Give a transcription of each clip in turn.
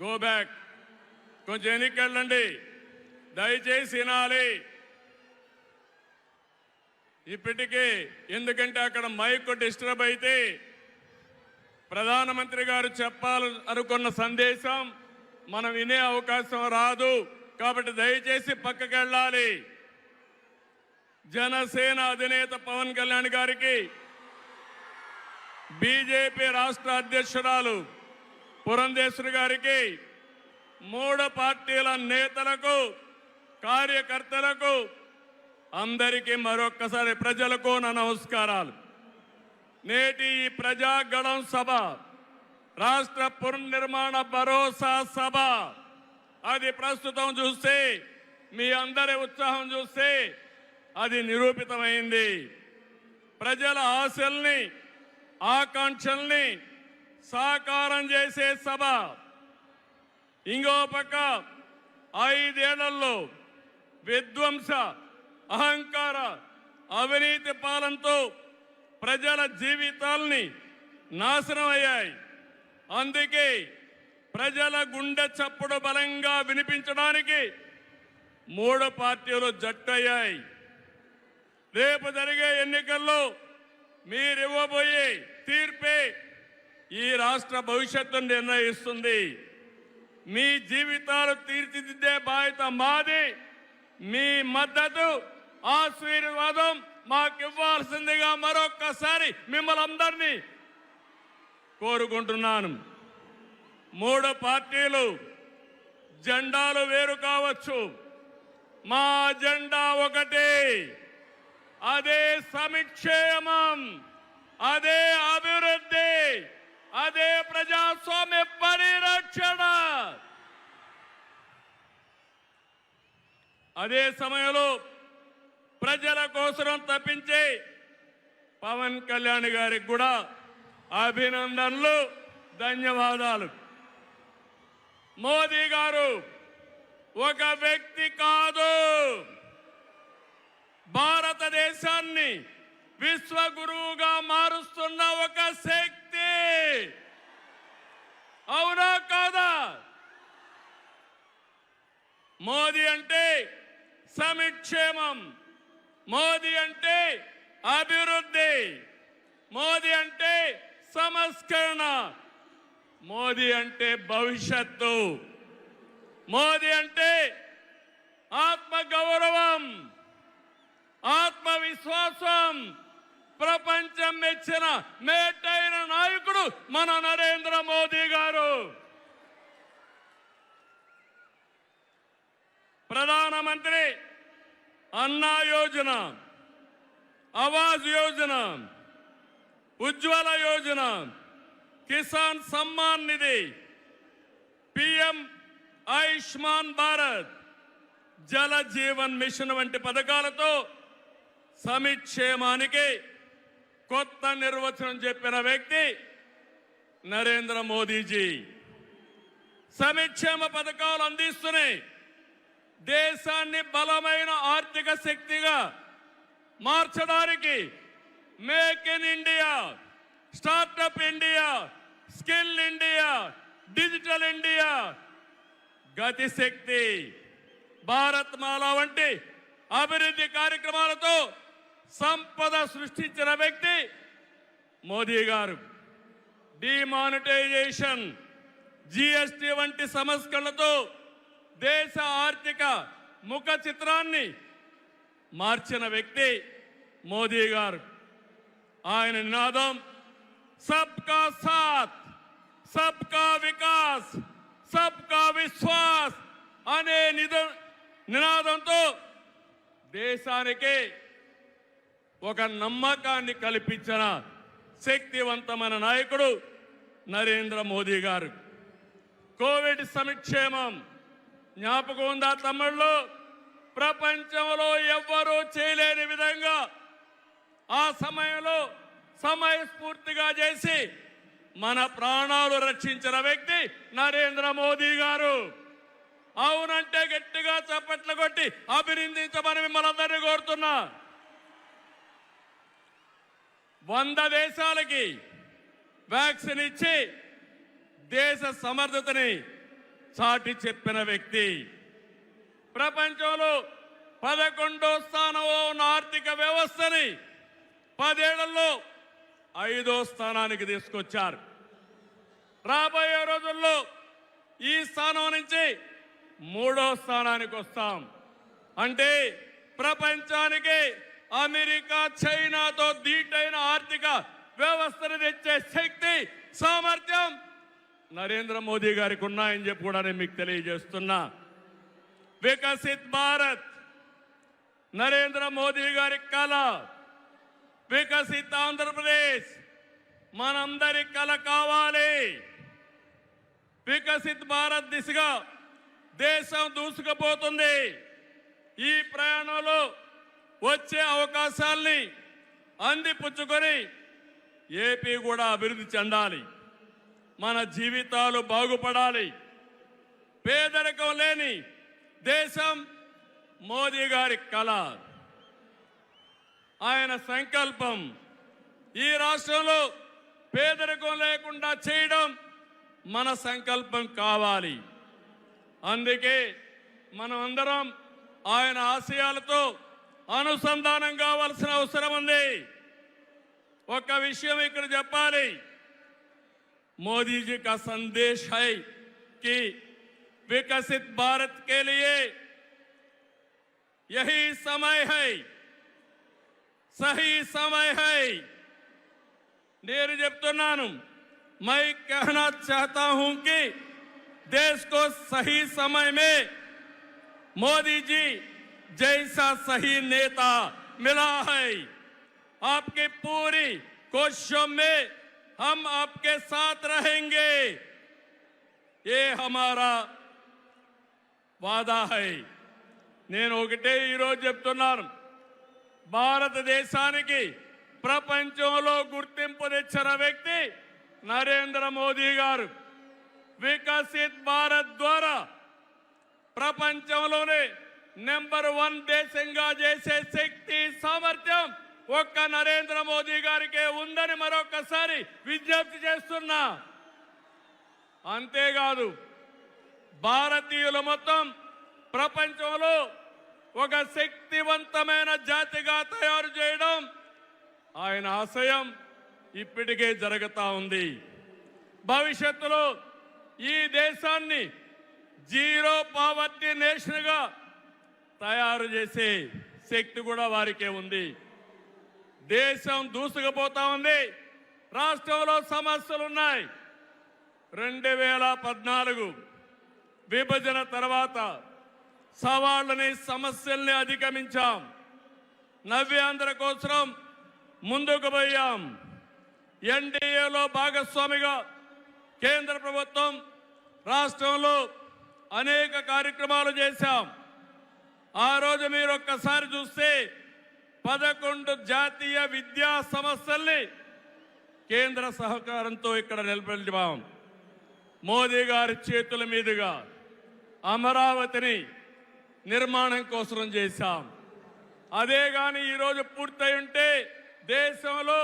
Go back, కొంచెం ఎన్నికెళ్ళండి, దయచేసి వినాలి. ఇప్పటికే ఎందుకంటే అక్కడ మైక్ డిస్టర్బ్ అయితే ప్రధానమంత్రి గారు చెప్పాలనుకున్న సందేశం మనం వినే అవకాశం రాదు. కాబట్టి దయచేసి పక్కకెళ్ళాలి. జనసేన అధినేత పవన్ కళ్యాణ్ గారికి, బీజేపీ రాష్ట్ర అధ్యక్షురాలు పురంధేశ్వరి గారికి, మూడు పార్టీల నేతలకు, కార్యకర్తలకు, అందరికీ మరొక్కసారి ప్రజలకు నా నమస్కారాలు. నేటి ఈ ప్రజాగళం సభ రాష్ట్ర పునర్నిర్మాణ భరోసా సభ. అది ప్రస్తుతం చూస్తే, మీ అందరి ఉత్సాహం చూస్తే అది నిరూపితమైంది. ప్రజల ఆశల్ని, ఆకాంక్షల్ని సాకారం చేసే సభ. ఇంకో పక్క 5 ఏళ్లలో విధ్వంస, అహంకార, అవినీతి పాలనతో ప్రజల జీవితాల్ని నాశనం అయ్యాయి. అందుకే ప్రజల గుండె చప్పుడు బలంగా వినిపించడానికి 3 పార్టీలు జట్టయ్యాయి. రేపు జరిగే ఎన్నికల్లో మీరివ్వబోయే తీర్పే ఈ రాష్ట్ర భవిష్యత్తును నిర్ణయిస్తుంది. మీ జీవితాలు తీర్చిదిద్దే బాధ్యత మాది. మీ మద్దతు, ఆశీర్వాదం మాకివ్వాల్సిందిగా మరొక్కసారి మిమ్మల్ని అందరినీ కోరుకుంటున్నాను. 3 పార్టీలు జెండాలు వేరు కావచ్చు, మా జెండా ఒకటే. అదే సంక్షేమం, అదే అభివృద్ధి, అదే ప్రజాస్వామ్య పరిరక్షణ. అదే సమయంలో ప్రజల కోసం తప్పించే పవన్ కళ్యాణ్ గారికి కూడా అభినందనలు, ధన్యవాదాలు. మోదీ గారు ఒక వ్యక్తి కాదు, భారతదేశాన్ని విశ్వగురువుగా మారుస్తున్న ఒక శక్తి. అవునా కాదా? మోదీ అంటే సంక్షేమం, మోదీ అంటే అభివృద్ధి, మోదీ అంటే సంస్కరణ, మోదీ అంటే భవిష్యత్తు, మోదీ అంటే ఆత్మగౌరవం, ఆత్మవిశ్వాసం. ప్రపంచం మెచ్చిన మేటైన నాయకుడు మన నరేంద్ర మోదీ గారు. ప్రధానమంత్రి అన్నా యోజన, ఆవాస్ యోజన, ఉజ్వల యోజన, కిసాన్ సమ్మాన్ నిధి, పిఎం ఆయుష్మాన్ భారత్, జల జీవన్ మిషన్ వంటి పథకాలతో సంక్షేమానికి కొత్త నిర్వచనం చెప్పిన వ్యక్తి నరేంద్ర మోదీజీ. సంక్షేమ పథకాలు అందిస్తున్నాయి. దేశాన్ని బలమైన ఆర్థిక శక్తిగా మార్చడానికి make in India, startup India, skill India, digital India, Gatishakti, Bharatmala వంటి అభివృద్ధి కార్యక్రమాలతో సంపద సృష్టించిన వ్యక్తి మోదీ గారు. డిమానిటైజేషన్, జిఎస్టి వంటి సంస్కరణలతో దేశ ఆర్థిక ముఖ చిత్రాన్ని మార్చిన వ్యక్తి మోదీ గారు. ఆయన నినాదం సబ్కా సాత్, సబ్కా వికాస్, సబ్కా విశ్వాస్ అనే నినాదంతో దేశానికి ఒక నమ్మకాన్ని కల్పించిన శక్తివంతమైన నాయకుడు నరేంద్ర మోదీ గారు. కోవిడ్ సంక్షేమం జ్ఞాపకం ఉందా తమిళ్లో? ప్రపంచంలో ఎవ్వరూ చేయలేని విధంగా ఆ సమయంలో సమయస్ఫూర్తిగా చేసి మన ప్రాణాలు రక్షించిన వ్యక్తి నరేంద్ర మోదీ గారు. అవునంటే గట్టిగా చప్పట్లు కొట్టి అభినందించమని మిమ్మల్ని అందరినీ కోరుతున్నా. 100 దేశాలకి వ్యాక్సిన్ ఇచ్చి దేశ సమర్థతని చాటి చెప్పిన వ్యక్తి. ప్రపంచంలో 11వ స్థానంలో ఉన్న ఆర్థిక వ్యవస్థని 10 ఏళ్లలో 5వ స్థానానికి తీసుకొచ్చారు. రాబోయే రోజుల్లో ఈ స్థానం నుంచి 3వ స్థానానికి వస్తాం. అంటే ప్రపంచానికి అమెరికా, చైనాతో ధీటైన ఆర్థిక వ్యవస్థను తెచ్చే శక్తి, సామర్థ్యం నరేంద్ర మోదీ గారికి ఉన్నాయని చెప్పి కూడా నేను మీకు తెలియజేస్తున్నా. వికసిత్ భారత్ నరేంద్ర మోదీ గారి కళ. వికసిత్ ఆంధ్రప్రదేశ్ మనందరి కళ కావాలి. వికసిత్ భారత్ దిశగా దేశం దూసుకుపోతుంది. ఈ ప్రయాణంలో వచ్చే అవకాశాల్ని అందిపుచ్చుకొని ఏపీ కూడా అభివృద్ధి చెందాలి. మన జీవితాలు బాగుపడాలి. పేదరికం లేని దేశం మోదీ గారి కళ, ఆయన సంకల్పం. ఈ రాష్ట్రంలో పేదరికం లేకుండా చేయడం మన సంకల్పం కావాలి. అందుకే మనం అందరం ఆయన ఆశయాలతో అనుసంధానం కావాల్సిన అవసరం ఉంది. ఒక విషయం ఇక్కడ చెప్పాలి. मोदी जी का संदेश है कि विकसित भारत के लिए यही समय है, सही समय है. నేను చెప్తున్నాను, मैं कहना चाहता हूं कि देश को सही समय में मोदी जी जैसा सही नेता मिला है. आपकी पूरी कोशिशों में हम आपके साथ रहेंगे. ये हमारा वादा है. నేను ఒకటే ఈరోజు చెప్తున్నాను, భారతదేశానికి ప్రపంచంలో గుర్తింపు తెచ్చిన వ్యక్తి నరేంద్ర మోదీ గారు. వికసిత్ భారత్ ద్వారా ప్రపంచంలోనే నెంబర్ 1 దేశంగా చేసే శక్తి, సామర్థ్యం ఒక్క నరేంద్ర మోదీ గారికే ఉందని మరొకసారి విజ్ఞప్తి చేస్తున్నా. అంతేకాదు, భారతీయులు మొత్తం ప్రపంచంలో ఒక శక్తివంతమైన జాతిగా తయారు చేయడం ఆయన ఆశయం ఇప్పటికే జరుగుతూ ఉంది. భవిష్యత్తులో ఈ దేశాన్ని జీరో పావర్టీ నేషన్గా తయారు చేసే శక్తి కూడా వారికే ఉంది. దేశం దూసుకుపోతా ఉంది. రాష్ట్రంలో సమస్యలు ఉన్నాయి. 2014 విభజన తర్వాత సవాళ్ళని, సమస్యల్ని అధిగమించాం. నవ్యాంధ్ర కోసం ముందుకు పోయాం. ఎన్డీఏలో భాగస్వామిగా కేంద్ర ప్రభుత్వం రాష్ట్రంలో అనేక కార్యక్రమాలు చేశాం. ఆ రోజు మీరు ఒక్కసారి చూస్తే 11 జాతీయ విద్యా సంస్థల్ని కేంద్ర సహకారంతో ఇక్కడ నిలబెట్టాం. మోదీ గారి చేతుల మీదుగా అమరావతిని నిర్మాణం కోసం చేశాం. అదే గాని ఈరోజు పూర్తయి ఉంటే దేశంలో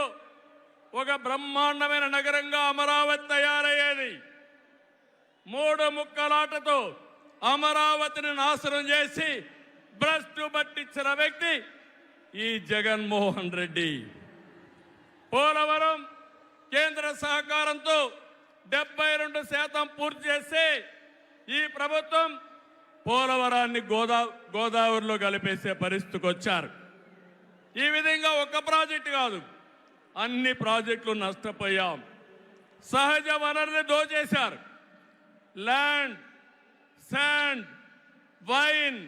ఒక బ్రహ్మాండమైన నగరంగా అమరావతి తయారయ్యేది. 3 ముక్కలాటతో అమరావతిని నాశనం చేసి భ్రష్టు పట్టించిన వ్యక్తి ఈ జగన్మోహన్ రెడ్డి. పోలవరం కేంద్ర సహకారంతో 72% పూర్తి చేస్తే ఈ ప్రభుత్వం పోలవరాన్ని గోదావరిలో కలిపేసే పరిస్థితికి వచ్చారు. ఈ విధంగా ఒక ప్రాజెక్టు కాదు, అన్ని ప్రాజెక్టులు నష్టపోయాం. సహజ వనరులు దోచేశారు. ల్యాండ్, శాండ్, వైన్,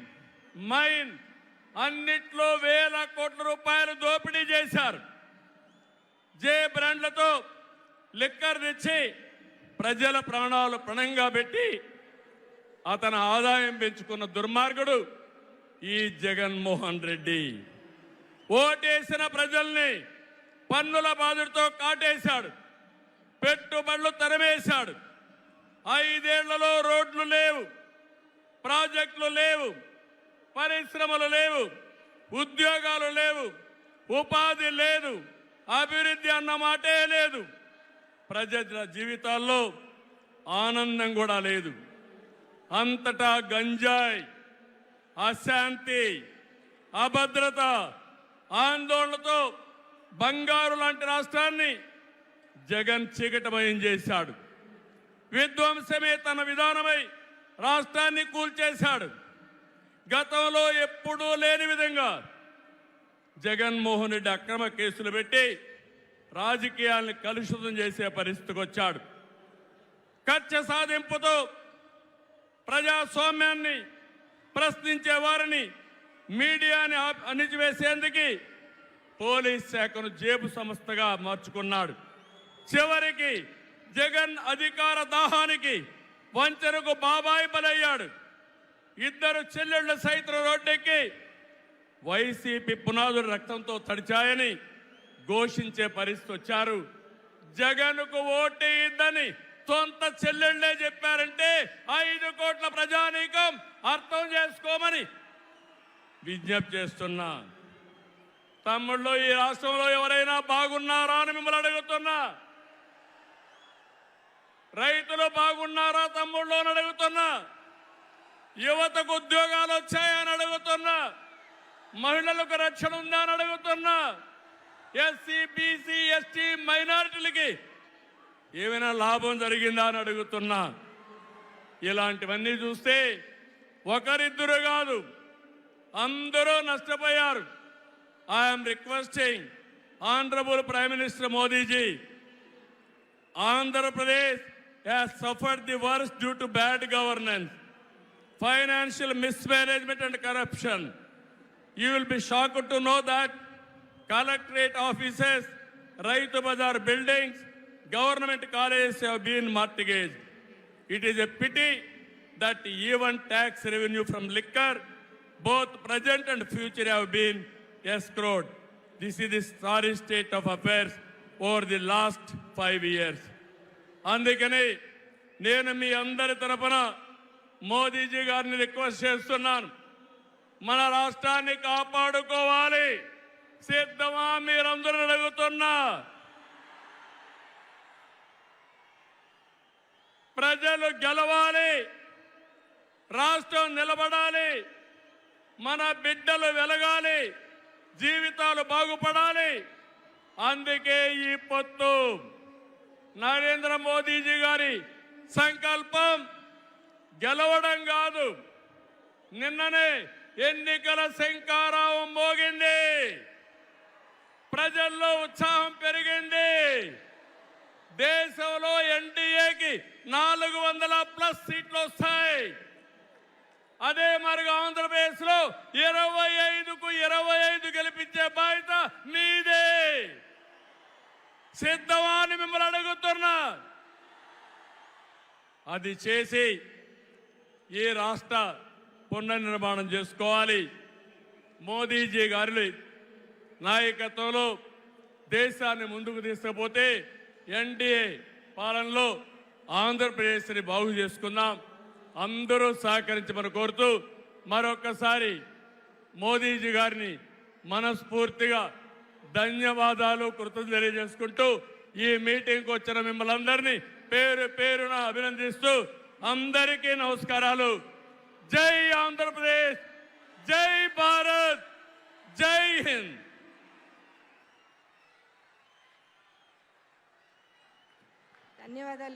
మైన్ అన్నిట్లో వేల కోట్ల రూపాయలు దోపిడీ చేశారు. జే బ్రాండ్లతో లిక్కర్ తెచ్చి ప్రజల ప్రాణాలు పణంగా పెట్టి అతని ఆదాయం పెంచుకున్న దుర్మార్గుడు ఈ జగన్మోహన్ రెడ్డి. ఓటేసిన ప్రజల్ని పన్నుల బాధతో కాటేశాడు. పెట్టుబడులు తరిమేశాడు. 5 ఏళ్లలో రోడ్లు లేవు, ప్రాజెక్టులు లేవు, పరిశ్రమలు లేవు, ఉద్యోగాలు లేవు, ఉపాధి లేదు, అభివృద్ధి అన్న మాటే లేదు. ప్రజల జీవితాల్లో ఆనందం కూడా లేదు. అంతటా గంజాయి, అశాంతి, అభద్రత, ఆందోళనతో బంగారు లాంటి రాష్ట్రాన్ని జగన్ చీకటమయం చేశాడు. విధ్వంసమే తన విధానమై రాష్ట్రాన్ని కూల్చేశాడు. గతంలో ఎప్పుడూ లేని విధంగా జగన్మోహన్ రెడ్డి అక్రమ కేసులు పెట్టి రాజకీయాల్ని కలుషితం చేసే పరిస్థితికి వచ్చాడు. కక్ష సాధింపుతో ప్రజాస్వామ్యాన్ని ప్రశ్నించే వారిని, మీడియాని అణిచివేసేందుకు పోలీస్ శాఖను జేబు సంస్థగా మార్చుకున్నాడు. చివరికి జగన్ అధికార దాహానికి వంచనకు బాబాయి బలయ్యాడు. ఇద్దరు చెల్లెళ్ల సైతం రోడ్డెక్కి వైసీపీ పునాదులు రక్తంతో తడిచాయని ఘోషించే పరిస్థితి వచ్చారు. జగన్కు ఓటేయద్దని సొంత చెల్లెళ్లే చెప్పారంటే 5 కోట్ల ప్రజానీకం అర్థం చేసుకోమని విజ్ఞప్తి చేస్తున్నా. తమ్ముళ్ళు, ఈ రాష్ట్రంలో ఎవరైనా బాగున్నారా అని మిమ్మల్ని అడుగుతున్నా. రైతులు బాగున్నారా తమ్ముళ్ళు అని అడుగుతున్నా. యువతకు ఉద్యోగాలు వచ్చాయని అడుగుతున్నా. మహిళలకు రక్షణ ఉందా అని అడుగుతున్నా. ఎస్సీ, బీసీ, ఎస్టీ, మైనారిటీలకి ఏమైనా లాభం జరిగిందా అని అడుగుతున్నా. ఇలాంటివన్నీ చూస్తే ఒకరిద్దరు కాదు, అందరూ నష్టపోయారు. I'm requesting honourable prime minister Modi ji, Andhra has suffered the worst due to bad governance, financial mismanagement and corruption. You will be shocked to know that collectorate offices, Raitu Bazar buildings, government colleges have been mortgaged. It is a pity that even tax revenue from liquor, both present and future, have been escrowed. This is the sorry state of affairs over the last 5 years. అందుకని నేను మీ అందరి తరపున మోదీజీ గారిని request చేస్తున్నాను. మన రాష్ట్రాన్ని కాపాడుకోవాలి. సిద్ధమా మీరందరూ అడుగుతున్నా. ప్రజలు గెలవాలి, రాష్ట్రం నిలబడాలి, మన బిడ్డలు వెలగాలి, జీవితాలు బాగుపడాలి. అందుకే ఈ పొత్తు. నరేంద్ర మోదీజీ గారి సంకల్పం గెలవడం కాదు. నిన్ననే ఎన్నికల శంఖారావం మోగింది. ప్రజల్లో ఉత్సాహం పెరిగింది. దేశంలో ఎన్డీఏకి 400+ సీట్లు వస్తాయి. అదే మరి ఆంధ్రప్రదేశ్ లో 25కు 25 గెలిపించే బాధ్యత మీదే. సిద్ధమా అని మిమ్మల్ని అడుగుతున్నా. అది చేసి ఈ రాష్ట్ర పునర్నిర్మాణం చేసుకోవాలి. మోదీజీ గారి నాయకత్వంలో దేశాన్ని ముందుకు తీసుకుపోతే ఎన్డీఏ పాలనలో ఆంధ్రప్రదేశ్ని బాగు చేసుకుందాం. అందరూ సహకరించమని కోరుతూ మరొకసారి మోదీజీ గారిని మనస్ఫూర్తిగా ధన్యవాదాలు, కృతజ్ఞతలు తెలియజేసుకుంటూ ఈ మీటింగ్కి వచ్చిన మిమ్మల్ని అందరినీ పేరు పేరున అభినందిస్తూ అందరికీ నమస్కారాలు. జై ఆంధ్రప్రదేశ్, జై భారత్, జై హింద్. ధన్యవాదాలు.